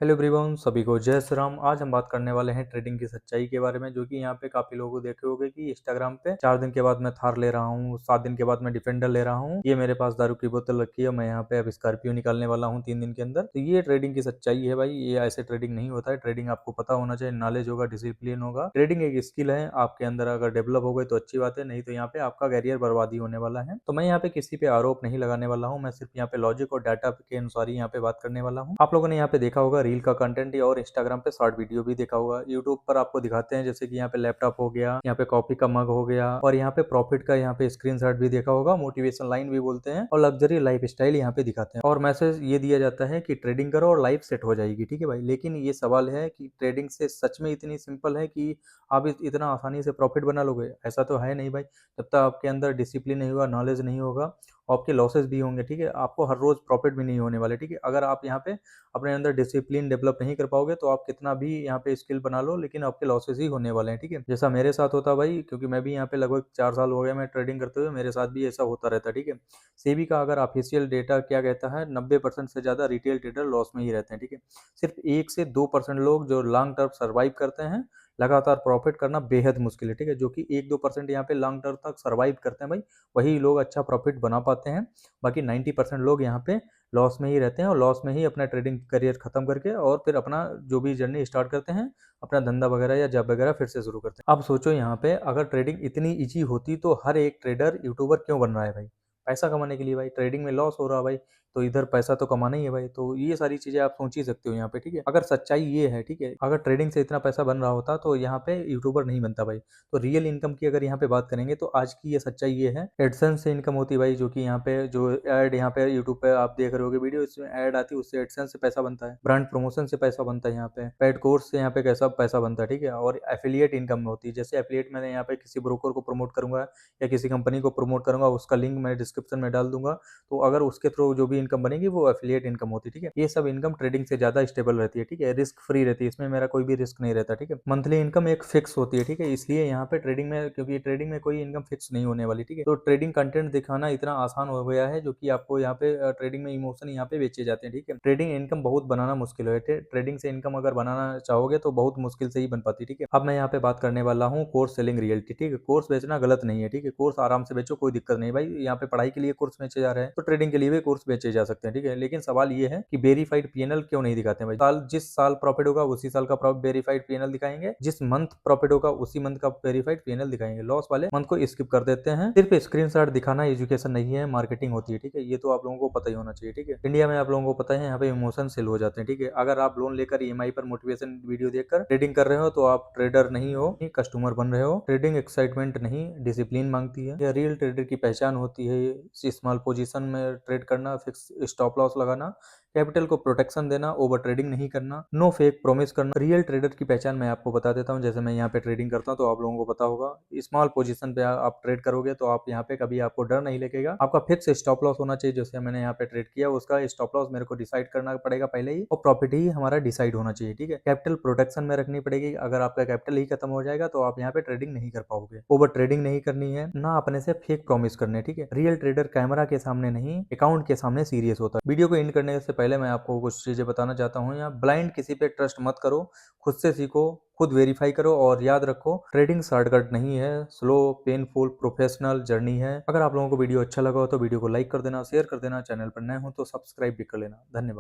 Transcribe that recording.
Hello everyone, सभी को जय श्री राम। आज हम बात करने वाले हैं ट्रेडिंग की सच्चाई के बारे में, जो कि यहाँ पे काफी लोगों को देखे होंगे कि इंस्टाग्राम पे 4 दिन के बाद मैं थार ले रहा हूँ, 7 दिन के बाद मैं डिफेंडर ले रहा हूँ, ये मेरे पास दारू की बोतल रखी है, मैं यहाँ पे अब स्कॉर्पियो निकालने वाला हूँ 3 दिन के अंदर। तो ये ट्रेडिंग की सच्चाई है भाई। ये ऐसे ट्रेडिंग नहीं होता है। ट्रेडिंग आपको पता होना चाहिए, नॉलेज होगा, डिसिप्लिन होगा। ट्रेडिंग एक स्किल है, आपके अंदर अगर डेवलप हो गए तो अच्छी बात है, नहीं तो यहाँ पे आपका करियर बर्बादी होने वाला है। तो मैं यहाँ पे किसी पे आरोप नहीं लगाने वाला हूँ, मैं सिर्फ यहाँ पे लॉजिक और डाटा के अनुसार ही यहाँ पे बात करने वाला हूँ। आप लोगों ने यहाँ पे देखा होगा रील का कंटेंट और इंस्टाग्राम पे शॉर्ट वीडियो भी देखा होगा। यूट्यूब पर आपको दिखाते हैं जैसे कि यहाँ पे लैपटॉप हो गया, यहाँ पे कॉफी का मग हो गया, और यहाँ पे प्रॉफिट का यहाँ पे स्क्रीनशॉट भी देखा होगा, मोटिवेशन लाइन भी बोलते हैं, और लग्जरी लाइफ स्टाइल यहाँ पे दिखाते हैं, और मैसेज ये दिया जाता है कि ट्रेडिंग करो और लाइफ सेट हो जाएगी। ठीक है भाई, लेकिन ये सवाल है कि ट्रेडिंग से सच में इतनी सिंपल है कि आप इतना आसानी से प्रॉफिट बना लोगे? ऐसा तो है नहीं भाई। जब तक आपके अंदर डिसिप्लिन नहीं होगा, नॉलेज नहीं होगा, आपके लॉसेस भी होंगे। ठीक है, आपको हर रोज प्रॉफिट भी नहीं होने वाले। ठीक है, अगर आप यहाँ पे अपने अंदर डिसिप्लिन डेवलप नहीं कर पाओगे तो आप कितना भी यहाँ पे स्किल बना लो, लेकिन आपके लॉसेस ही होने वाले हैं। ठीक है, जैसा मेरे साथ होता भाई, क्योंकि मैं भी यहाँ पे लगभग 4 साल हो गए मैं ट्रेडिंग करते हुए, मेरे साथ भी ऐसा होता रहता है। ठीक है, सेबी का अगर ऑफिशियल डेटा क्या कहता है, 90% से ज्यादा रिटेल ट्रेडर लॉस में ही रहते हैं। ठीक है, सिर्फ 1 से 2% लोग जो लॉन्ग टर्म सर्वाइव करते हैं। लगातार प्रॉफिट करना बेहद मुश्किल है। ठीक है, जो कि 1-2% यहाँ पे लॉन्ग टर्म तक सर्वाइव करते हैं भाई, वही लोग अच्छा प्रॉफिट बना पाते हैं। बाकी 90% लोग यहाँ पे लॉस में ही रहते हैं, और लॉस में ही अपना ट्रेडिंग करियर खत्म करके और फिर अपना जो भी जर्नी स्टार्ट करते हैं, अपना धंधा वगैरह या जॉब वगैरह फिर से शुरू करते हैं। अब सोचो यहाँ पे अगर ट्रेडिंग इतनी इजी होती तो हर एक ट्रेडर यूट्यूबर क्यों बन रहा है भाई? पैसा कमाने के लिए भाई। ट्रेडिंग में लॉस हो रहा है भाई, तो इधर पैसा तो कमाना ही है भाई। तो ये सारी चीजें आप सोच ही सकते हो यहाँ पे। ठीक है, अगर सच्चाई ये है, ठीक है, अगर ट्रेडिंग से इतना पैसा बन रहा होता तो यहाँ पे यूट्यूबर नहीं बनता भाई। तो रियल इनकम की अगर यहाँ पे बात करेंगे तो आज की ये सच्चाई ये है, एडसेंस से इनकम होती है भाई। जो कि यहाँ पे जो एड यहाँ पे यूट्यूब पे आप देख रहे होगे वीडियो, इसमें एड आती है, उससे एडसेंस से पैसा बनता है। ब्रांड प्रमोशन से पैसा बनता है, यहाँ पे पेड कोर्स से यहाँ पे कैसा पैसा बनता है। ठीक है, और एफिलिएट इनकम होती है। जैसे एफिलिएट मैंने यहाँ पे किसी ब्रोकर को प्रमोट करूंगा या किसी कंपनी को प्रमोट करूंगा, उसका लिंक मैं डिस्क्रिप्शन में डाल दूंगा, तो अगर उसके थ्रू जो भी इनकम बनेगी वो एफिलिएट इनकम होती है। ठीक है, ये सब इनकम ट्रेडिंग से ज्यादा स्टेबल रहती है। ठीक है, रिस्क फ्री रहती है, इसमें मेरा कोई भी रिस्क नहीं रहता। ठीक है, मंथली इनकम एक फिक्स होती है। ठीक है, इसलिए यहाँ पे ट्रेडिंग में, क्योंकि ट्रेडिंग में कोई इनकम फिक्स नहीं होने वाली। ठीक है, तो ट्रेडिंग कंटेंट दिखाना इतना आसान हो गया है, जो कि आपको यहाँ पे ट्रेडिंग में इमोशन यहाँ पे बेचे जाते हैं। ठीक है, ट्रेडिंग इनकम बहुत बनाना मुश्किल है। ट्रेडिंग से इनकम अगर बनाना चाहोगे तो बहुत मुश्किल से ही बन पाती है। ठीक है, अब मैं यहाँ पे बात करने वाला हूँ कोर्स सेलिंग रियलिटी। ठीक है, कोर्स बेचना गलत नहीं है। ठीक है, कोर्स आराम से बेचो, कोई दिक्कत नहीं भाई। यहाँ पे पढ़ाई के लिए कोर्स बेचे जा रहे हैं तो ट्रेडिंग के लिए भी कोर्स बेचे जा सकते हैं। ठीक है, लेकिन सवाल ये है कि वेरीफाइड पीएनएल क्यों नहीं दिखाते हैं भाई? जिस साल प्रॉफिट होगा उसी साल का वेरीफाइड पीएनएल दिखाएंगे, जिस मंथ प्रॉफिट होगा उसी मंथ का वेरीफाइड पीएनएल दिखाएंगे। लॉस वाले मंथ को स्किप कर देते हैं। सिर्फ स्क्रीनशॉट दिखाना एजुकेशन नहीं है, मार्केटिंग होती है। ठीक है, ये तो आप लोगों को पता ही होना चाहिए। ठीक है, इंडिया में आप लोगों को पता है यहाँ पे इमोशन सेल हो जाते हैं। ठीक है, अगर आप लोन लेकर ईएमआई पर मोटिवेशन वीडियो देखकर ट्रेडिंग कर रहे हो तो आप ट्रेडर नहीं हो, कस्टमर बन रहे हो। ट्रेडिंग एक्साइटमेंट नहीं, डिसिप्लिन मांगती है। यह रियल ट्रेडर की पहचान होती है। स्मॉल पोजीशन में ट्रेड करना, फिक्स स्टॉप लॉस लगाना, कैपिटल को प्रोटेक्शन देना, ओवर ट्रेडिंग नहीं करना, नो फेक प्रॉमिस करना। रियल ट्रेडर की पहचान मैं आपको बता देता हूँ। जैसे मैं यहाँ पे ट्रेडिंग करता हूँ तो आप लोगों को पता होगा, स्मॉल पोजीशन पे आप ट्रेड करोगे तो आप यहाँ पे कभी आपको डर नहीं लगेगा। आपका फिक्स स्टॉप लॉस होना चाहिए। जैसे मैंने यहाँ पे ट्रेड किया, उसका स्टॉप लॉस मेरे को डिसाइड करना पड़ेगा पहले ही, और प्रॉफिट ही हमारा डिसाइड होना चाहिए। ठीक है, कैपिटल प्रोटेक्शन में रखनी पड़ेगी। अगर आपका कैपिटल ही खत्म हो जाएगा तो आप यहाँ पे ट्रेडिंग नहीं कर पाओगे। ओवर ट्रेडिंग नहीं करनी है, ना अपने से फेक प्रॉमिस करने। ठीक है, रियल ट्रेडर कैमरा के सामने नहीं, अकाउंट के सामने सीरियस होता है। वीडियो को एंड करने से पहले मैं आपको कुछ चीजें बताना चाहता हूँ। यहाँ ब्लाइंड किसी पे ट्रस्ट मत करो, खुद से सीखो, खुद वेरीफाई करो, और याद रखो ट्रेडिंग शॉर्टकट नहीं है, स्लो पेनफुल प्रोफेशनल जर्नी है। अगर आप लोगों को वीडियो अच्छा लगा हो तो वीडियो को लाइक कर देना, शेयर कर देना, चैनल पर नए हो तो सब्सक्राइब भी कर लेना। धन्यवाद।